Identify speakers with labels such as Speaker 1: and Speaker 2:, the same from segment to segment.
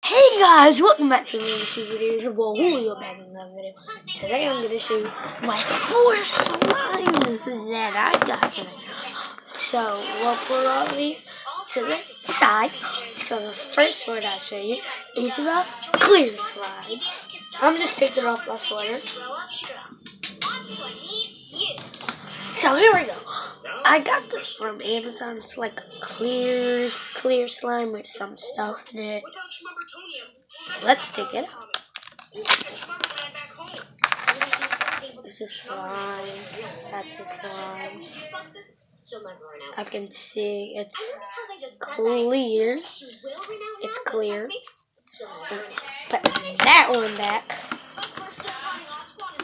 Speaker 1: Hey guys, welcome back to another video. Well, Julio back in another video. Today I'm gonna show you my 4 slimes that I got today. So we'll put all these to the side. So the first one I'll show you is the clear slime. I'm just taking off my sweater. So here we go. I got this from Amazon. It's like a clear slime with some stuff in it. Let's take it out. This is slime. That's a slime. I can see it's clear. It's clear. Put that one back.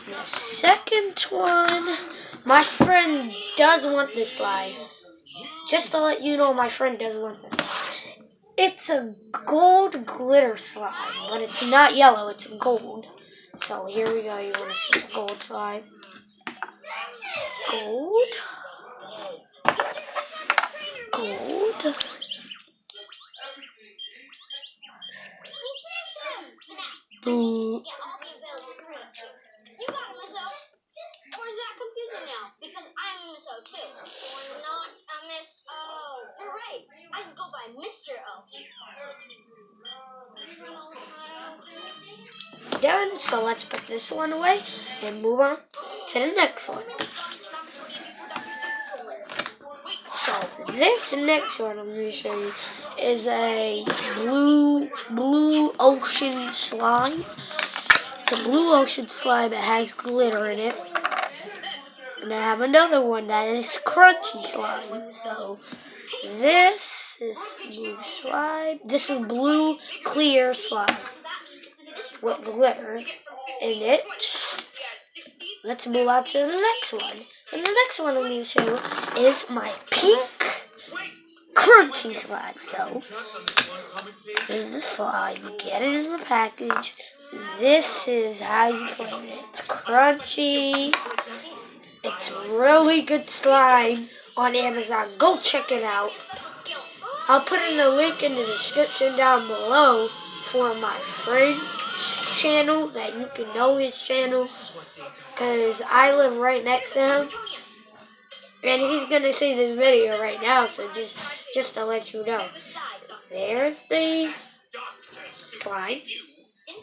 Speaker 1: The second one, my friend does want this slime. Just to let you know, my friend does want this. It's a gold glitter slime, but it's not yellow, it's gold. So here we go, you want to see the gold slime. Gold. Gold. Blue.
Speaker 2: You got a Miss O? Or is that confusing now? Because I'm a Miss O too. Or not a Miss O. You're right. I can go by Mr. O.
Speaker 1: Done. So let's put this one away and move on to the next one. So this next one I'm going to show you is a blue ocean slime. It's a blue ocean slime that has glitter in it. And I have another one that is crunchy slime. So this is blue slime. This is blue clear slime with glitter in it. Let's move on to the next one. So the next one I'm going to show you is my pink crunchy slime. So this is the slime. You get it in the package. This is how you play it. It's crunchy. It's really good slime on Amazon. Go check it out. I'll put in the link in the description down below for my friend's channel, that you can know his channel, because I live right next to him. And he's going to see this video right now, so just to let you know. There's the slime.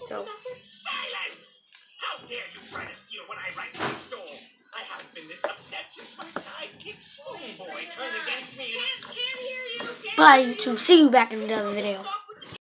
Speaker 1: So,
Speaker 3: silence! How dare you try to steal what I write my stole? I haven't been this upset since my sidekick Spoon Boy turned against me.
Speaker 2: Can't hear you.
Speaker 1: bye YouTube. See you back in another video.